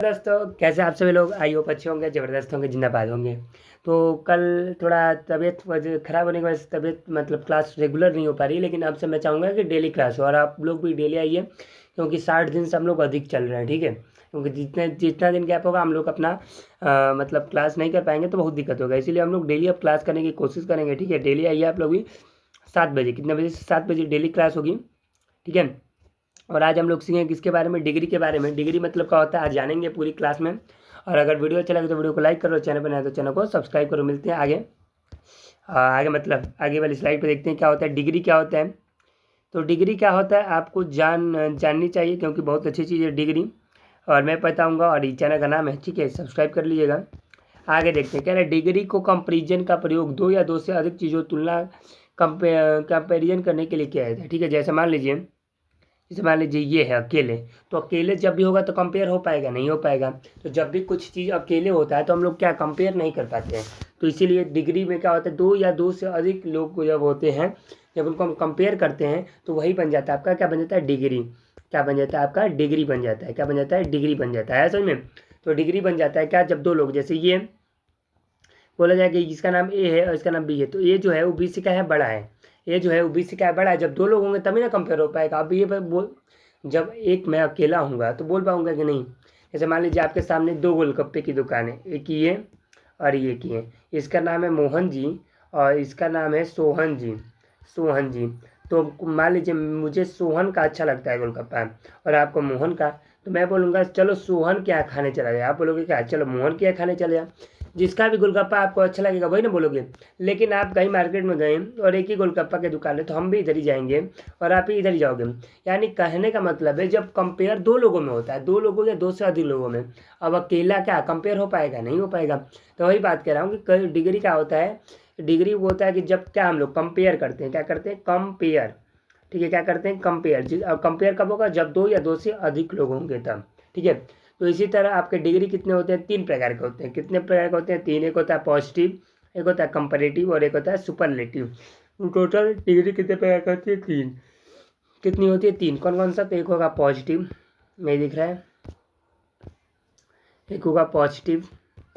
दोस्तों कैसे आप सभी लोग, आई होप अच्छे होंगे, ज़बरदस्त होंगे, जिंदाबाद होंगे। तो कल थोड़ा तबीयत ख़राब होने की वजह से तबीयत मतलब क्लास रेगुलर नहीं हो पा रही, लेकिन अब से मैं चाहूँगा कि डेली क्लास हो और आप लोग भी डेली आइए, क्योंकि 60 दिन से हम लोग अधिक चल रहे हैं। ठीक है, क्योंकि जितना दिन गैप होगा हम लोग अपना मतलब क्लास नहीं कर पाएंगे तो बहुत दिक्कत होगा, इसीलिए हम लोग डेली अब क्लास करने की कोशिश करेंगे। ठीक है, डेली आइए आप लोग भी 7 बजे, कितने बजे से 7 बजे डेली क्लास होगी। ठीक है, और आज हम लोग सीखेंगे किसके बारे में, डिग्री के बारे में। डिग्री मतलब क्या होता है आज जानेंगे पूरी क्लास में। और अगर वीडियो अच्छा लगे तो वीडियो को लाइक करो, चैनल पर नया तो चैनल को सब्सक्राइब करो। मिलते हैं आगे। आगे मतलब आगे वाली स्लाइड पे देखते हैं क्या होता है डिग्री, क्या होता है। तो डिग्री क्या होता है आपको जाननी चाहिए, क्योंकि बहुत अच्छी चीज़ है डिग्री, और मैं बताऊँगा। और ये चैनल का नाम है, ठीक है, सब्सक्राइब कर लीजिएगा। आगे देखते हैं, कह रहे हैं डिग्री को कंपेरिजन का प्रयोग दो या दो से अधिक चीज़ों तुलना कंपेरिजन करने के लिए किया जाता है। ठीक है, जैसे मान लीजिए ये है अकेले, तो अकेले जब भी होगा तो कंपेयर हो पाएगा, नहीं हो पाएगा। तो जब भी कुछ चीज़ अकेले होता है तो हम लोग क्या कंपेयर नहीं कर पाते हैं। तो इसीलिए डिग्री में क्या होता है, दो या दो से अधिक लोग जब होते हैं, जब उनको हम कंपेयर करते हैं तो वही बन जाता है आपका, क्या बन जाता है, डिग्री। क्या बन जाता है आपका, डिग्री बन जाता है। क्या बन जाता है, डिग्री बन जाता है समझ में। तो डिग्री बन जाता है क्या, जब दो लोग, जैसे ये बोला जाए कि इसका नाम ए है और इसका नाम बी है, तो ए जो है वो बी से क्या है, बड़ा है। ए जो है वो बी से क्या है, बड़ा है। जब दो लोग होंगे तभी ना कंपेयर हो पाएगा। अब ये जब एक मैं अकेला हूँगा तो बोल पाऊँगा कि नहीं। जैसे मान लीजिए आपके सामने दो गोलगप्पे की दुकान है, एक ये और ये की है। इसका नाम है मोहन जी और इसका नाम है सोहन जी। सोहन जी, तो मान लीजिए मुझे सोहन का अच्छा लगता है गोलगप्पा और आपको मोहन का, तो मैं बोलूँगा चलो सोहन क्या खाने चला जाए, आप बोलोगे क्या, चलो मोहन क्या खाने चले जाए। जिसका भी गोलगप्पा आपको अच्छा लगेगा वही ना बोलोगे। लेकिन आप कहीं मार्केट में गए और एक ही गोलगप्पा की दुकान है, तो हम भी इधर ही जाएंगे और आप भी इधर ही जाओगे। यानी कहने का मतलब है जब कंपेयर दो लोगों में होता है, दो लोगों या दो से अधिक लोगों में, अब अकेला क्या कंपेयर हो पाएगा, नहीं हो पाएगा। तो वही बात कह रहा हूँ कि डिग्री क्या होता है, डिग्री वो होता है कि जब क्या हम लोग कंपेयर करते हैं, क्या करते हैं, कंपेयर। ठीक है, क्या करते हैं, कंपेयर। और कंपेयर कब होगा, जब दो या दो से अधिक लोग होंगे तब। ठीक है, तो इसी तरह आपके डिग्री कितने होते हैं, 3 प्रकार के होते हैं। कितने प्रकार के होते हैं, 3। एक होता है पॉजिटिव, एक होता है कंपैरेटिव और एक होता है सुपरलेटिव। टोटल डिग्री कितने प्रकार की होती है, 3। कितनी होती है, 3। कौन कौन सा, तो एक होगा पॉजिटिव, नहीं दिख रहा है, एक होगा पॉजिटिव,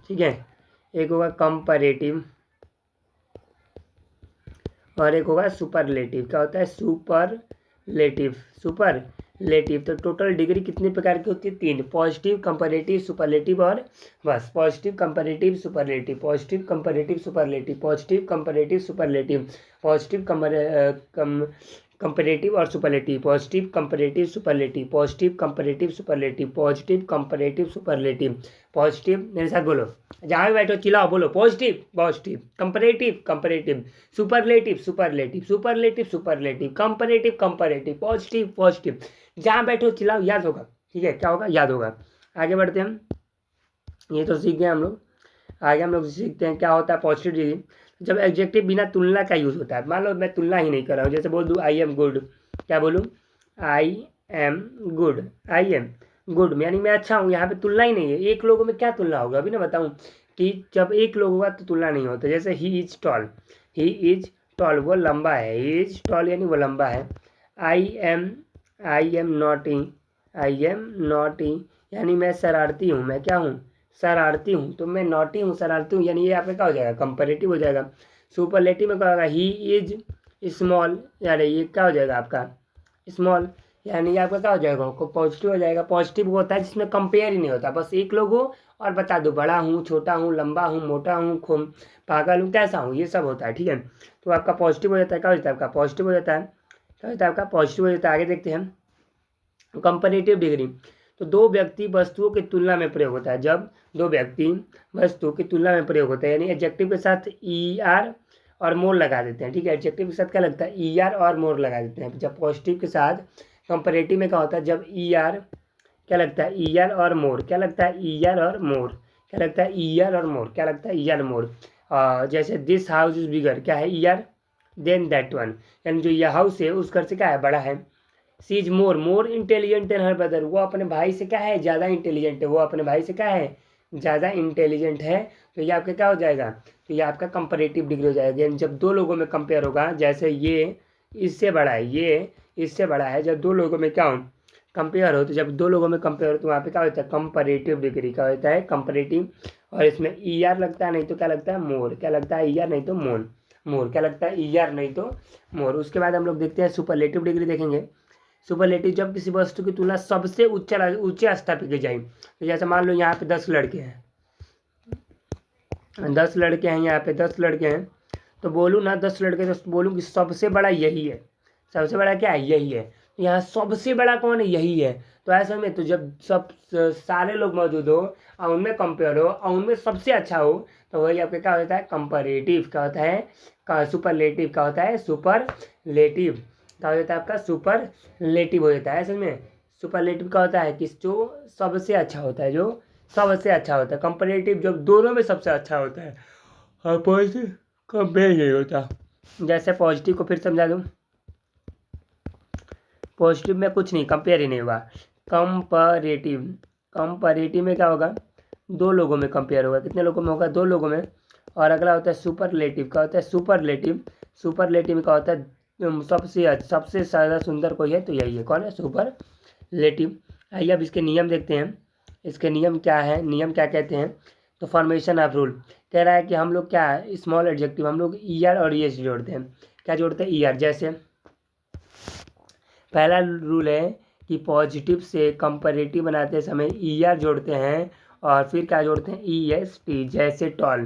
ठीक है, एक होगा कंपैरेटिव और एक होगा सुपरलेटिव। क्या होता है, सुपरलेटिव, सुपरलेटिव। तो टोटल डिग्री कितने प्रकार की होती है, 3। पॉजिटिव, कंपैरेटिव, सुपरलेटिव और बस। Positive, comparative, superlative, positive, comparative, superlative, positive, comparative, superlative, positive, comparative और superlative, positive, comparative, superlative, positive, comparative, superlative, positive, comparative, superlative, positive. मेरे साथ बोलो, जहाँ भी बैठो चिल्लाओ, बोलो positive, positive, comparative, comparative, superlative, superlative, superlative, superlative, comparative, comparative, positive, positive. जहाँ बैठो चिल्लाओ, याद होगा। ठीक है, क्या होगा, याद होगा। आगे बढ़ते हैं हम, ये तो सीख गए हम लोग। आगे हम लोग सीखते हैं क्या होता है पॉजिटिव डिग्री। जब एडजेक्टिव बिना तुलना का यूज़ होता है, मान लो मैं तुलना ही नहीं कर रहा हूँ, जैसे बोल दूँ आई एम गुड, क्या बोलूँ, I am good, I am good, यानी मैं अच्छा हूँ। यहाँ पे तुलना ही नहीं है, एक लोगों में क्या तुलना होगा, अभी ना बताऊँ कि जब एक लोग होगा तो तुलना नहीं होता। जैसे he is tall, he is tall, वो लंबा है, ही इज टॉल यानी वो लंबा है। I am naughty, I am naughty यानी मैं शरारती हूँ, मैं क्या हूँ, शरारती हूँ। तो मैं नॉटी हूँ, शरारती हूँ, यानी ये आपका क्या हो जाएगा, कंपैरेटिव हो जाएगा। सुपरलेटिव में क्या होगा, ही इज स्मॉल, यानी ये क्या हो जाएगा आपका, स्मॉल, यानी ये आपका क्या हो जाएगा, पॉजिटिव हो जाएगा। पॉजिटिव वो होता है जिसमें कंपेयर ही नहीं होता, बस एक लोग हो और बता दो बड़ा हूँ, छोटा हूँ, लंबा हूँ, मोटा हूँ, पागल हूँ, कैसा हूँ, ये सब होता है। ठीक है, तो आपका पॉजिटिव हो जाता है, क्या हो जाता है आपका, पॉजिटिव हो जाता है, क्या होता है आपका, पॉजिटिव हो जाता है। आगे देखते हैं कंपैरेटिव डिग्री। तो दो व्यक्ति वस्तुओं की तुलना में प्रयोग होता है, जब दो व्यक्ति वस्तु की तुलना में प्रयोग होता है, यानी एडजेक्टिव के साथ ई आर और मोर लगा देते हैं। ठीक है, एडजेक्टिव के साथ क्या लगता है, ई आर और मोर लगा देते हैं। जब पॉजिटिव के साथ कंपैरेटिव में क्या होता है, जब ई आर क्या लगता है, ई आर और मोर, क्या लगता है, ई आर और मोर, क्या लगता है, ई आर और मोर, क्या लगता है, ई आर मोर। जैसे दिस हाउस इज बिगर, क्या है, E R, then that one, यानी जो यह हाउस है उस घर से क्या है, बड़ा है। She is more intelligent than her brother, वो अपने भाई से क्या है, ज़्यादा इंटेलिजेंट है, वो अपने भाई से क्या है, ज़्यादा इंटेलिजेंट है। तो ये आपका क्या हो जाएगा, तो ये आपका कंपैरेटिव डिग्री हो जाएगा। यानी जब दो लोगों में कंपेयर होगा, जैसे ये इससे बड़ा है, ये इससे बड़ा है, जब दो लोगों में क्या हो कंपेयर हो, तो जब दो लोगों में कंपेयर हो तो वहाँ पे क्या होता है, कंपैरेटिव डिग्री का होता है, कंपैरेटिव। और इसमें ई आर लगता है, नहीं तो क्या लगता है, मोर। क्या लगता है, ई आर नहीं तो मोर। मोर क्या लगता है, ई आर नहीं तो मोर। उसके बाद हम लोग देखते हैं सुपरलेटिव डिग्री देखेंगे। सुपरलेटिव जब किसी वस्तु की तुलना सबसे ऊंचे स्तर पर की जाए। तो जैसे मान लो यहाँ पे 10 लड़के हैं, 10 लड़के हैं, यहाँ पे 10 लड़के हैं, तो बोलूँ ना 10 लड़के, तो बोलूँ कि सबसे बड़ा यही है। सबसे बड़ा क्या है, यही है। तो यहाँ सबसे बड़ा कौन है, यही है। तो ऐसे में तो जब सब सारे लोग मौजूद हो और उनमें कंपेयर हो और उनमें सबसे अच्छा हो, तो वही आपका क्या होता है, कंपैरेटिव का होता है, सुपरलेटिव का होता है, सुपरलेटिव का होता है आपका सुपरलेटिव हो जाता है। असल में सुपरलेटिव का होता है कि जो सबसे अच्छा होता है, जो सबसे अच्छा होता है। कंपैरेटिव जब दोनों में सबसे अच्छा होता है, और पॉजिटिव कंपेयर नहीं होता। जैसे पॉजिटिव को फिर समझा दूँ, पॉजिटिव में कुछ नहीं, कंपेयर ही नहीं हुआ। कंपैरेटिव, कंपैरेटिव में क्या होगा, दो लोगों में कंपेयर होगा। कितने लोगों में होगा, दो लोगों में। और अगला होता है सुपरलेटिव का होता है सुपरलेटिव। सुपरलेटिव का होता है सबसे ज़्यादा सुंदर कोई है तो यही है, कौन है, सुपरलेटिव। आइए अब इसके नियम देखते हैं। इसके नियम क्या है, नियम क्या कहते हैं। तो फॉर्मेशन ऑफ रूल कह रहा है कि हम लोग क्या है, स्मॉल एडजेक्टिव हम लोग ई आर और ई एस जोड़ते हैं। क्या जोड़ते हैं, ई आर। जैसे पहला रूल है कि पॉजिटिव से कंपैरेटिव बनाते समय ई आर जोड़ते हैं और फिर क्या जोड़ते हैं, ई एस टी। जैसे टॉल,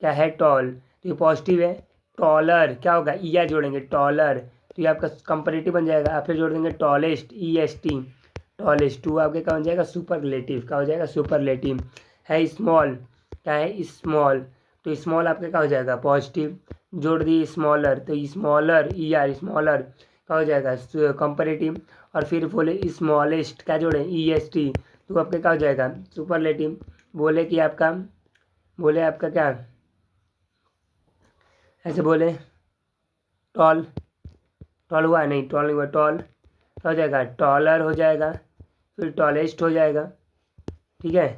क्या है, टॉल, तो ये पॉजिटिव है। टॉलर क्या होगा, ई आर जोड़ेंगे, टॉलर, तो ये आपका कंपैरेटिव बन जाएगा। आप फिर जोड़ देंगे tallest, E S T, tallest, to आपके क्या बन जाएगा, सुपरलेटिव का हो जाएगा, सुपरलेटिव। है स्मॉल, क्या है, स्मॉल, तो स्मॉल आपका क्या हो जाएगा, पॉजिटिव। जोड़ दिए स्मॉलर, तो स्मॉलर, ई आर, स्मॉलर का हो जाएगा कंपैरेटिव। और फिर बोले स्मॉलेस्ट, क्या जोड़े, ई एस टी, तो आपका क्या हो जाएगा, सुपरलेटिव। बोले आपका क्या, ऐसे बोले टॉल, टॉल हुआ नहीं, टॉल नहीं हुआ, टॉल हो जाएगा, टॉलर हो जाएगा, फिर टॉलेस्ट हो जाएगा। ठीक है,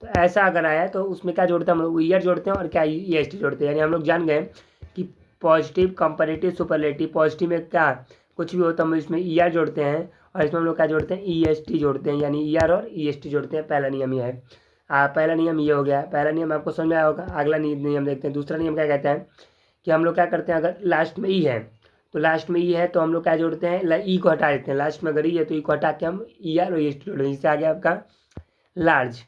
तो ऐसा अगर आया तो उसमें क्या जोड़ते हैं हम लोग, ईयर जोड़ते हैं और क्या, ई एस टी जोड़ते हैं। यानी हम लोग जान गए कि पॉजिटिव, कंपैरेटिव, सुपरलेटिव। पॉजिटिव में क्या कुछ भी होता है हम लोग इसमें ई आर जोड़ते हैं और इसमें हम लोग क्या जोड़ते हैं, ई एस टी जोड़ते हैं। यानी ई आर और ई एस टी जोड़ते हैं। पहला नियम ये है। पहला नियम ये हो गया। पहला नियम आपको समझ में आया होगा। अगला नियम देखते हैं। दूसरा नियम क्या कहता है कि हम लोग क्या करते हैं, अगर लास्ट में ई है तो लास्ट में ई है तो हम लोग क्या जोड़ते हैं, ई को हटा देते हैं। लास्ट में अगर ई है तो ई को हटा के हम ई आर और ई एस टी जोड़ते हैं। इससे आ गया आपका large,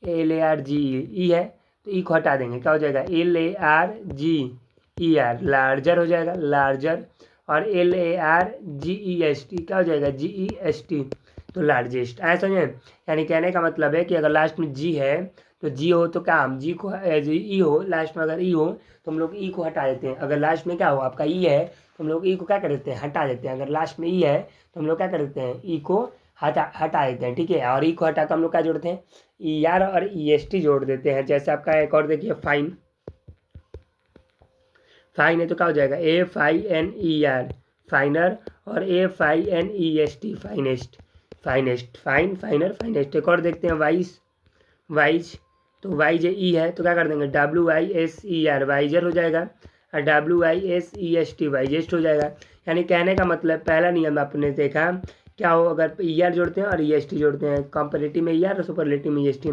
L A R G E है तो ई को हटा देंगे, क्या हो जाएगा, L A R G E R, larger हो जाएगा, लार्जर। और L A R G E S T क्या हो जाएगा, जी ई एस टी, तो लार्जेस्ट। ऐसा समझे। यानी कहने का मतलब है कि अगर लास्ट में जी है तो जी हो तो क्या, हम जी को, ई हो लास्ट में, अगर ई हो तो हम लोग ई को हटा देते हैं। अगर लास्ट में क्या हो आपका ई है तो हम लोग ई को क्या कर देते हैं, हटा देते हैं। अगर लास्ट में ई है तो हम लोग क्या कर देते हैं, ई को हटा देते हैं। ठीक है, और ई को हटा कर हम लोग क्या जोड़ते हैं, ई आर और ई एस टी जोड़ देते हैं। जैसे आपका एक और देखिए, फाइन, फाइन है तो क्या हो जाएगा, F I N E R, finer, और F I N E S T, finest, finest, fine, finer, finest. एक और देखते हैं, वाइस, वाइज, तो वाइज ई है तो क्या कर देंगे, W I S E R, wiser हो जाएगा, और W I S E S T, wisest हो जाएगा। यानी कहने का मतलब पहला नियम आपने देखा क्या हो, अगर ई आर जोड़ते हैं और ई एस टी जोड़ते हैं, कंपैरेटिव में ई आर और सुपरलेटिव में ई एस टी।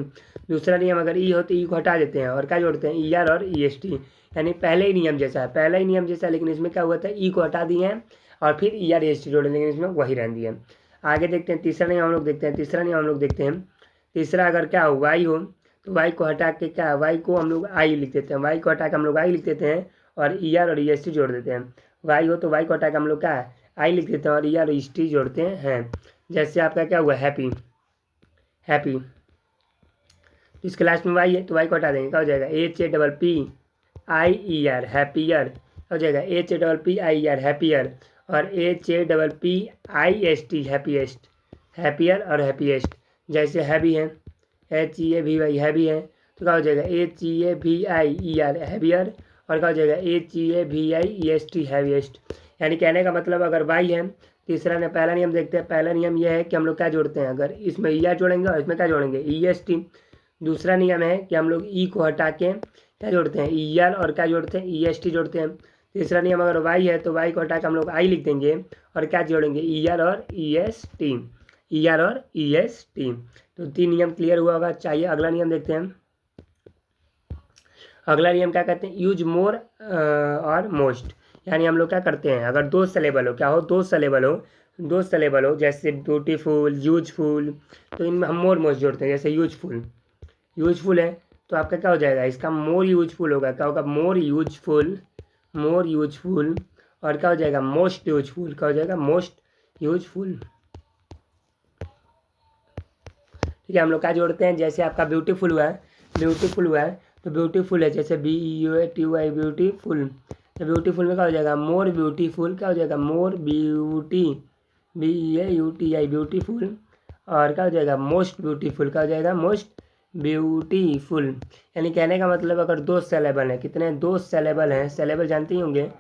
दूसरा नियम अगर ई हो तो ई को हटा देते हैं और क्या जोड़ते हैं, ई आर और ई एस टी। यानी पहले ही नियम जैसा है, पहला ही नियम जैसा है, लेकिन इसमें क्या हुआ था, ई को हटा दिए हैं और फिर E R E S T जोड़े, लेकिन इसमें वही रहने दिए। आगे देखते हैं तीसरा नियम हम लोग देखते हैं। तीसरा नियम हम लोग देखते हैं, तीसरा अगर क्या हो, वाई हो तो वाई को हटा के क्या, वाई को हम लोग आई लिख देते हैं, वाई को हटा के हम लोग आई लिख देते हैं और ई आर और ई एस टी जोड़ देते हैं। वाई हो तो वाई को हटा के हम लोग क्या आई लिख देते हैं और ई आर और ई एस टी जोड़ते हैं। जैसे आपका क्या हुआ, हैप्पी, हैप्पी, तो इसके लास्ट में वाई है तो वाई को हटा देंगे, क्या हो जाएगा, H A double P I E R, happier हो जाएगा, H A double P I E R, happier, और H A double P I S T, happiest, happier और हैप्पीएस्ट। जैसे हैवी है, H E A V Y, heavy है तो क्या हो जाएगा, H E A V I E R, heavier, और क्या हो जाएगा, H E A V I E S T, heaviest. यानी कहने का मतलब अगर वाई है, तीसरा ने पहला नियम देखते हैं। पहला नियम यह है कि हम लोग क्या जोड़ते हैं, अगर इसमें ई आर जोड़ेंगे और इसमें क्या जोड़ेंगे, ई एस टी। दूसरा नियम है कि हम लोग ई को हटा के क्या जोड़ते हैं, ई आर, और क्या जोड़ते हैं, ई एस टी जोड़ते हैं। तीसरा नियम अगर वाई है तो वाई को हटा के हम लोग आई लिख देंगे और क्या जोड़ेंगे, ई आर और ई एस टी, ER और EST। तो 3 नियम क्लियर हुआ होगा। चाहिए अगला नियम देखते हैं। अगला नियम क्या कहते हैं, यूज मोर और मोस्ट। यानी हम लोग क्या करते हैं, अगर दो सिलेबल हो, क्या हो, दो सिलेबल हो जैसे ब्यूटीफुल, यूजफुल, तो इनमें हम मोर मोस्ट जोड़ते हैं। जैसे यूजफुल है तो आपका क्या हो जाएगा, इसका मोर यूजफुल होगा। क्या होगा, मोर यूजफुल। और क्या हो जाएगा, मोस्ट यूजफुल। क्या हो जाएगा, मोस्ट यूजफुल। ठीक है, हम लोग क्या जोड़ते हैं, जैसे आपका ब्यूटीफुल हुआ है तो ब्यूटीफुल है, जैसे BUATY ब्यूटीफुल। तो ब्यूटीफुल में क्या हो जाएगा, मोर ब्यूटीफुल। क्या हो जाएगा, मोर BEAUTI ब्यूटीफुल। और क्या हो जाएगा, मोस्ट ब्यूटीफुल। क्या हो जाएगा, मोस्ट ब्यूटीफुल। यानी कहने का मतलब अगर दो सेलेबल हैं, कितने, दो सेलेबल हैं, सेलेबल जानते ही होंगे।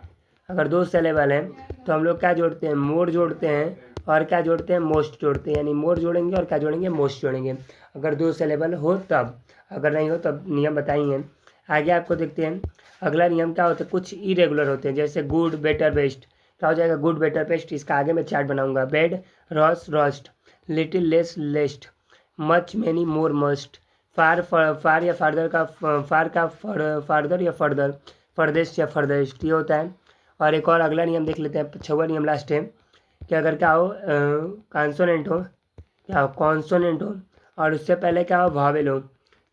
अगर दो सेलेबल हैं तो हम लोग क्या जोड़ते हैं, मोर जोड़ते हैं और क्या जोड़ते हैं, मोस्ट जोड़ते हैं। यानी मोर जोड़ेंगे और क्या जोड़ेंगे, मोस्ट जोड़ेंगे, अगर दो सिलेबल हो तब। अगर नहीं हो तब नियम बताएंगे। आगे आपको देखते हैं। अगला नियम क्या होता है, कुछ इरेगुलर होते हैं, जैसे गुड, बेटर, बेस्ट। क्या हो जाएगा, गुड, बेटर, बेस्ट। इसका आगे मैं चार्ट बनाऊंगा। Bad, worse, worst, little, less, least, much, many, more, most, far या फार्दर का फार्दर या फर्दर, फर्देस्ट या फर्देस्ट, ये होता है। और एक और अगला नियम देख लेते हैं, 6वां नियम लास्ट है कि अगर क्या हो, कॉन्सोनेंट हो, क्या हो, कॉन्सोनेंट हो और उससे पहले क्या हो, वावेल हो।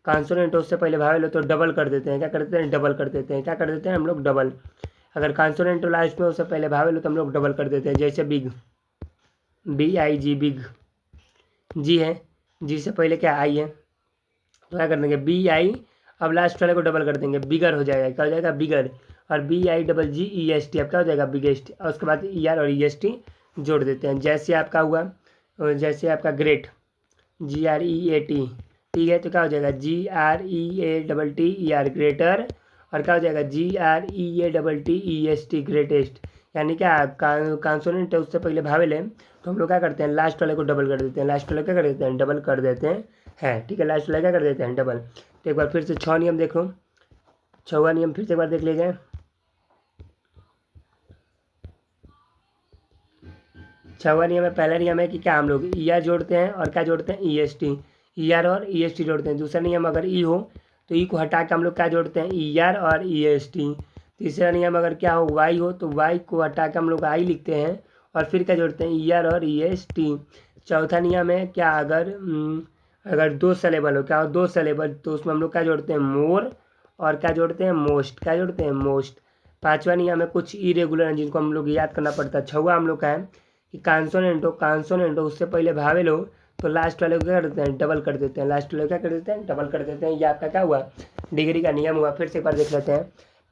कॉन्सोनेंट हो उससे पहले वावेल हो तो डबल कर देते हैं। क्या करते हैं, डबल कर देते हैं। क्या कर देते हैं हम लोग, डबल। अगर कॉन्सोनेंट हो लास्ट में, उससे पहले वावेल हो तो हम लोग डबल कर देते हैं। जैसे बिग, BIG बिग, जी है, जी से पहले क्या, आई है, तो क्या कर देंगे, BI, अब लास्ट वाले को डबल कर देंगे, बिगर हो जाएगा। क्या हो जाएगा, बिगर। और BIGGEST, अब क्या हो जाएगा, बिगेस्ट। और उसके बाद ER और EST जोड़ देते हैं। जैसे आपका हुआ, जैसे आपका ग्रेट, GREAT, ठीक है, तो क्या हो जाएगा, GREATTER, ग्रेटर। और क्या हो जाएगा, GREATTEST, ग्रेटेस्ट। यानी क्या, कॉन्सोनेंट है उससे पहले भावेल है तो हम लोग क्या करते हैं, लास्ट वाले को डबल कर देते हैं। लास्ट वाले क्या कर देते हैं, डबल कर देते हैं। ठीक है, लास्ट वाले क्या कर देते हैं, डबल। तो एक बार फिर से 6 नियम देख लो। 6वां नियम फिर से एक बार देख लीजिए। 6वां नियम है, पहला नियम है कि क्या हम लोग ER जोड़ते हैं और क्या जोड़ते हैं, EST। ER और EST जोड़ते हैं। दूसरा नियम, अगर E हो तो E को हटा के हम लोग क्या जोड़ते हैं, ER और EST। तीसरा नियम, अगर क्या हो, Y हो तो Y को हटा के हम लोग I लिखते हैं और फिर क्या जोड़ते हैं, ER और EST। चौथा नियम है क्या, अगर दो सिलेबल हो, क्या हो, दो सिलेबल, तो उसमें हम लोग क्या जोड़ते हैं, मोर और क्या जोड़ते हैं, मोस्ट। क्या जोड़ते हैं, मोस्ट। पांचवा नियम है कुछ इरेगुलर हैं जिनको हम लोग याद करना पड़ता है। 6वां हम लोग का है कि कॉन्सोनेंट हो उससे पहले भावेल हो तो लास्ट वाले को क्या करते हैं, डबल कर देते हैं। लास्ट वाले को क्या कर देते हैं, डबल कर देते हैं। ये आपका क्या हुआ, डिग्री का नियम हुआ। फिर से एक बार देख लेते हैं।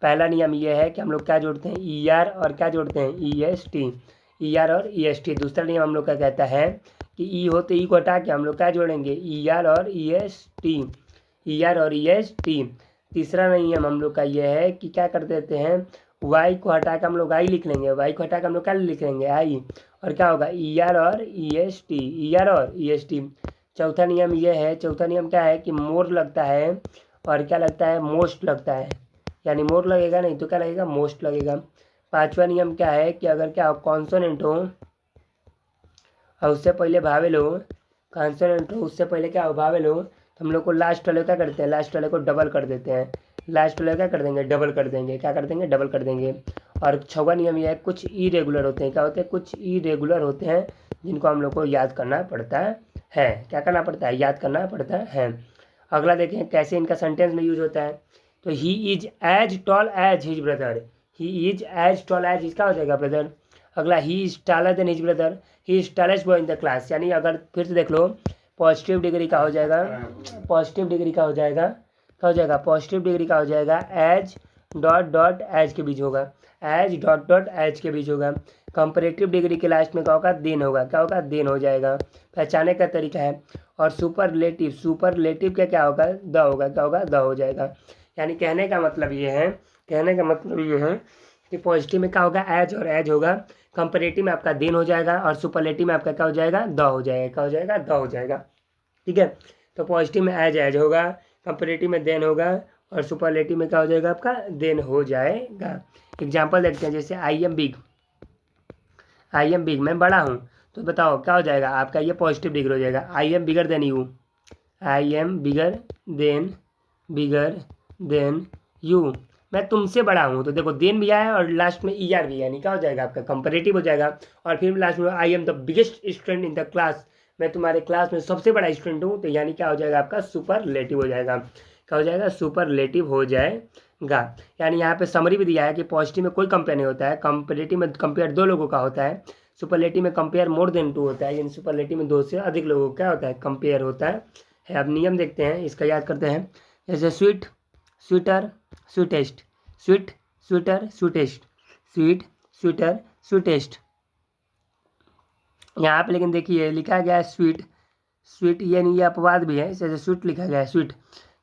पहला नियम ये है कि हम लोग क्या जोड़ते हैं, ER और क्या जोड़ते हैं, EST। ER और EST। दूसरा नियम हम लोग का कहता है कि E हो तो E को हटा के हम लोग क्या जोड़ेंगे, ER और EST। ER और EST। तीसरा नियम हम लोग का ये है कि क्या कर देते हैं, Y को हटा के हम लोग I लिख लेंगे। Y को हटा के हम लोग क्या लिख लेंगे, I। और क्या होगा, ER और EST, ER और EST। चौथा नियम ये है, चौथा नियम क्या है कि मोर लगता है और क्या लगता है, मोस्ट लगता है। यानी मोर लगेगा नहीं तो क्या लगेगा, मोस्ट लगेगा। पांचवा नियम क्या है कि अगर क्या कॉन्सोनेंट हो और उससे पहले भावेल हो, कॉन्सोनेंट हो उससे पहले क्या हो, भावेल हो, तो हम लोग को लास्ट वाले क्या करते हैं, लास्ट वाले को डबल कर देते हैं। लास्ट वाले क्या कर देंगे, डबल कर देंगे। क्या कर देंगे, डबल कर देंगे। और 6वां नियम यह है, कुछ इरेगुलर होते हैं। क्या होते हैं, कुछ इरेगुलर होते हैं जिनको हम लोग को याद करना पड़ता है। क्या करना पड़ता है, याद करना पड़ता है। अगला देखें कैसे इनका सेंटेंस में यूज होता है। तो he is as tall as his brother. He is as tall as इसका हो जाएगा ब्रदर। अगला he is taller than his brother. He is tallest boy in the class. यानी अगर फिर से देख लो, पॉजिटिव डिग्री का हो जाएगा, पॉजिटिव डिग्री का हो जाएगा, क्या हो जाएगा, पॉजिटिव डिग्री का हो जाएगा, एज डॉट डॉट एज के बीच होगा, एज डॉट डॉट एज के बीच होगा। कंपैरेटिव डिग्री के लास्ट में क्या होगा, देन होगा। क्या होगा, देन हो जाएगा। पहचाने का तरीका है। और सुपरलेटिव, सुपरलेटिव का क्या होगा, द होगा। क्या होगा, द हो जाएगा। यानी कहने का मतलब ये है, कहने का मतलब ये है कि पॉजिटिव में क्या होगा, एज और एज होगा। कंपैरेटिव में आपका देन हो जाएगा और सुपरलेटिव में आपका क्या हो जाएगा, द हो जाएगा। क्या हो जाएगा, द हो जाएगा। ठीक है, तो पॉजिटिव में एज एज होगा, कंपैरेटिव में देन होगा और सुपरलेटिव में क्या हो जाएगा, आपका देन हो जाएगा। एग्जाम्पल देखते हैं, जैसे आई एम बिग, मैं बड़ा हूँ। तो बताओ क्या हो जाएगा आपका, ये पॉजिटिव डिग्री हो जाएगा। I am bigger than you, I am bigger than you, मैं तुमसे बड़ा हूँ। तो देखो देन भी आया और लास्ट में ई आर भी है, यानी क्या हो जाएगा आपका कंपैरेटिव हो जाएगा। और फिर लास्ट में I am the biggest student in the class, मैं तुम्हारे क्लास में सबसे बड़ा स्टूडेंट हूँ। तो यानी क्या हो जाएगा आपका सुपरलेटिव हो जाएगा। क्या हो जाएगा, सुपरलेटिव हो जाएगा। यानी यहाँ पे समरी भी दिया है कि पॉजिटिव में कोई कंपेयर नहीं होता है, कंपेरेटिव में कंपेयर दो लोगों का होता है, सुपरलेटिव में कंपेयर मोर देन टू होता है, यानी सुपरलेटिव में दो से अधिक लोगों का क्या होता है, कंपेयर होता है। अब नियम देखते हैं, इसका याद करते हैं। जैसे sweet, sweeter, sweetest, sweet, sweeter, sweetest, sweet, sweeter, sweetest. यहाँ पे लेकिन देखिए लिखा गया है स्वीट, स्वीट यानी ये अपवाद भी है, जैसे स्वीट लिखा गया है स्वीट,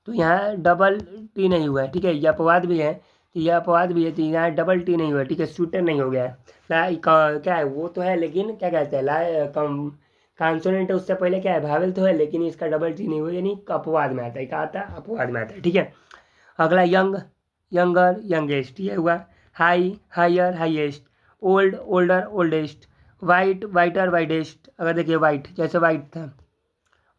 तो यहाँ डबल टी नहीं हुआ है, ठीक है, ये अपवाद भी है, तो ये अपवाद भी है, तो यहाँ डबल टी नहीं हुआ है, ठीक है, स्वीटर नहीं हो गया है। क्या है वो तो है, लेकिन क्या कहते हैं कॉन्सोनेंट है, उससे पहले क्या है भावेल तो है, लेकिन इसका डबल टी नहीं हुआ, यानी अपवाद में आता है। क्या आता है, अपवाद में आता है, ठीक है। अगला यंग, यंगर, यंगेस्ट, ये हुआ। High, higher, highest. Old, older, oldest. White, whiter, widest. अगर देखिए वाइट, जैसे वाइट था,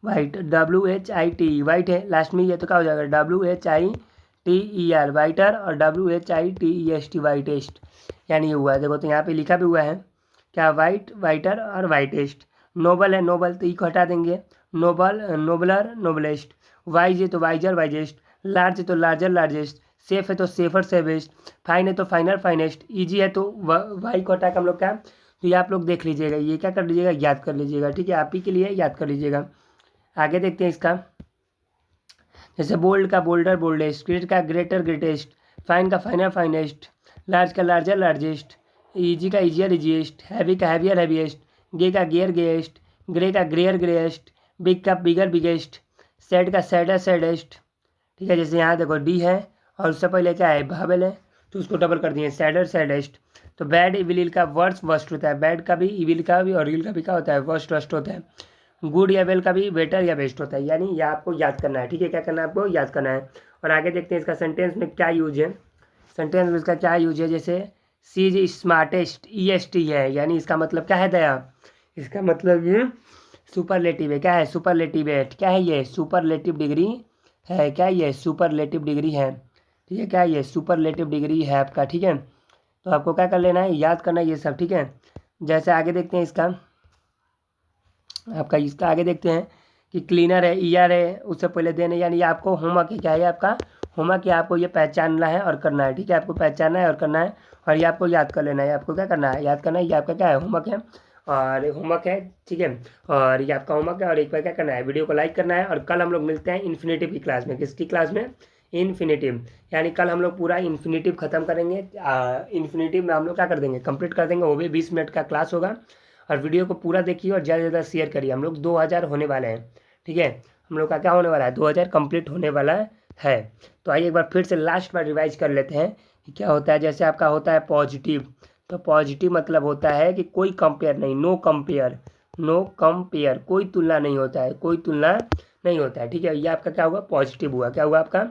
वाइट WHIT वाइट है, लास्ट में ये तो क्या हो जाएगा WHITER वाइटर, और WHITEST वाइटेस्ट, यानी ये हुआ है। देखो तो यहाँ पे लिखा भी हुआ है क्या, वाइट, वाइटर और वाइटेस्ट। नोबल है, नोबल तो ई को हटा देंगे, नोबल, नोबलर, नोबलेस्ट। वाइज है तो वाइजर, वाइजेस्ट। लार्ज है तो लार्जर, लार्जेस्ट। सेफ है तो सेफर, सेवेस्ट। फाइन है तो फाइनर, फाइनेस्ट। ईजी है तो वाई को हटा के हम लोग क्या, तो ये आप लोग देख लीजिएगा, ये क्या कर लीजिएगा, याद कर लीजिएगा, ठीक है, आप ही के लिए याद कर लीजिएगा। आगे देखते हैं इसका। जैसे बोल्ड का बोल्डर, बोल्डेस्ट। ग्रेट का ग्रेटर, ग्रेटेस्ट। फाइन का फाइनर, फाइनेस्ट। लार्ज का लार्जर, लार्जेस्ट। ईजी का ईजियर, ईजिएस्ट। हैवी का हैवियर, हैवीएस्ट। गे का गेयर, गेएस्ट। ग्रे का ग्रेयर, ग्रेएस्ट। बिग का बिगर, बिगेस्ट। सैड का सैडर, सैडेस्ट, ठीक है। जैसे यहाँ देखो डी है और उससे पहले क्या है भावेल है, तो उसको डबल कर दिए, सैडर, सैडेस्ट। तो बैड इविल का वर्स्ट, वर्स्ट होता है, बैड का भी इविल का भी और इविल का भी क्या होता है, वर्स्ट, वर्स्ट होता है। गुड या वेल का भी बेटर या बेस्ट होता है, यानी ये आपको याद करना है, ठीक है, क्या करना है आपको, याद करना है। और आगे देखते हैं इसका सेंटेंस में क्या यूज है, सेंटेंस में इसका क्या यूज है। जैसे सी इज स्मार्टेस्ट, EST है, यानी इसका मतलब क्या है दया, इसका मतलब ये सुपरलेटिव है, क्या है, सुपरलेटिव है, क्या है ये, सुपरलेटिव डिग्री है, क्या ये सुपरलेटिव डिग्री है, ठीक है, क्या ये सुपरलेटिव डिग्री है आपका, ठीक है। तो आपको क्या कर लेना है, याद करना है ये सब, ठीक है। जैसे आगे देखते हैं इसका, आपका इसका आगे देखते हैं कि क्लीनर है, ER है, उससे पहले देन है, यानी आपको होमवर्क है, क्या है आपका होमवर्क है, आपको ये पहचानना है और करना है, ठीक है, आपको पहचानना है और करना है, और ये आपको याद कर लेना है, आपको क्या करना है, याद करना है, ये आपका क्या है होमवर्क है, और होमवर्क है, ठीक है, और ये आपका होमवर्क है। और एक बार क्या करना है, वीडियो को लाइक करना है, और कल हम लोग मिलते हैं इन्फिनेटिव की क्लास में। किसकी क्लास में, इन्फिनेटिव, यानी कल हम लोग पूरा इन्फिनेटिव खत्म करेंगे। इन्फिनेटिव में हम लोग क्या कर देंगे, कंप्लीट कर देंगे, वो भी 20 मिनट का क्लास होगा। और वीडियो को पूरा देखिए और ज़्यादा से ज़्यादा शेयर करिए। हम लोग 2000 होने वाले हैं, ठीक है, हम लोग का क्या होने वाला है, 2000 कंप्लीट होने वाला है। तो आइए एक बार फिर से लास्ट बार रिवाइज कर लेते हैं कि क्या होता है। जैसे आपका होता है पॉजिटिव, तो पॉजिटिव मतलब होता है कि कोई कंपेयर नहीं, नो कंपेयर, नो कंपेयर, कोई तुलना नहीं होता है, कोई तुलना नहीं होता है, ठीक है, ये आपका क्या हुआ, पॉजिटिव हुआ, क्या हुआ आपका,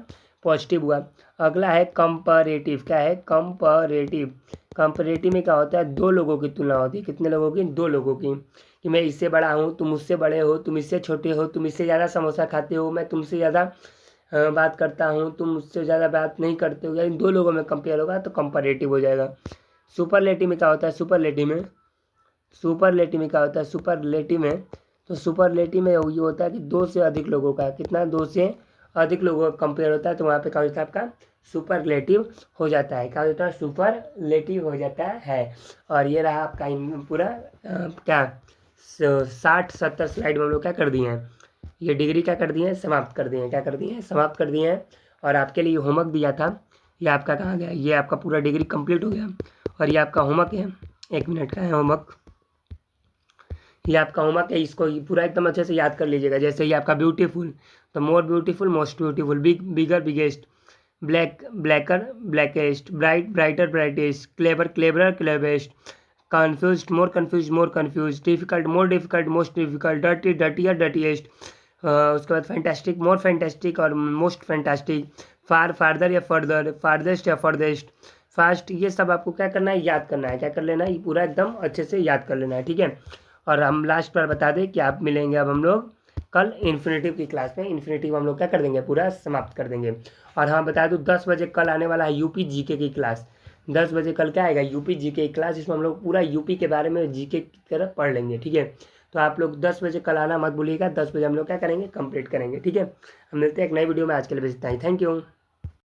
पॉजिटिव हुआ। अगला है कंपैरेटिव, क्या है, कंपैरेटिव, कंपैरेटिव में क्या होता है, दो लोगों की तुलना होती है, कितने लोगों की, दो लोगों की, कि मैं इससे बड़ा हूँ, तुम मुझसे बड़े हो, तुम इससे छोटे हो, तुम इससे ज़्यादा समोसा खाते हो, मैं तुमसे ज़्यादा बात करता हूँ, तुम मुझसे ज़्यादा बात नहीं करते हो, यानी दो लोगों में कंपेयर होगा तो कंपैरेटिव हो जाएगा। सुपरलेटिव में क्या होता है, सुपरलेटिव में, सुपरलेटिव में क्या होता है, सुपरलेटिव में, तो सुपरलेटिव में ये होता है कि दो से अधिक लोगों का, कितना, दो से अधिक लोगों का कंपेयर होता है, तो वहाँ पे क्या होता है आपका सुपरलेटिव हो जाता है, क्या होता है, सुपरलेटिव हो जाता है। और ये रहा आपका पूरा क्या 60-70 स्लाइड में हम लोग क्या कर दिए हैं, ये डिग्री क्या कर दिए हैं, समाप्त कर दिए हैं, क्या कर दिए हैं, समाप्त कर दिए हैं। और आपके लिए होमवर्क दिया था, ये आपका कहाँ गया, ये आपका पूरा डिग्री कंप्लीट हो गया। और ये आपका होमवर्क है, 1 मिनट का है होमवर्क, ये आपका होमवर्क है, इसको पूरा एकदम अच्छे से याद कर लीजिएगा। जैसे ये आपका ब्यूटीफुल, तो more beautiful, most beautiful. Big, bigger, biggest. Black, blacker, blackest. Bright, brighter, brightest. Clever, cleverer, cleverest. Confuse, more confuse, more confuse. Difficult, more difficult, most difficult. Dirty, dirtier, dirtiest. उसके बाद फैंटास्टिक, मोर फैंटास्टिक और most fantastic. Far, farther या further. Farthest या furthest. Fast, ये सब आपको क्या करना है, याद करना है, क्या कर लेना है, ये पूरा एकदम अच्छे से याद कर लेना है, ठीक है। और हम लास्ट पर बता दें कि आप मिलेंगे अब हम लोग कल इन्फिनेटिव की क्लास में। इन्फिनेटिव हम लोग क्या कर देंगे, पूरा समाप्त कर देंगे। और हाँ बता दूँ 10 बजे कल आने वाला है यूपी जीके की क्लास। 10 बजे कल क्या आएगा, यूपी जीके की क्लास, जिसमें हम लोग पूरा यूपी के बारे में जीके की तरह पढ़ लेंगे। ठीक है, तो आप लोग 10 बजे कल आना मत भूलिएगा। 10 बजे हम लोग क्या करेंगे, कंप्लीट करेंगे। ठीक है, हम मिलते हैं एक नई वीडियो में। आज के लिए बस इतना ही। Thank you.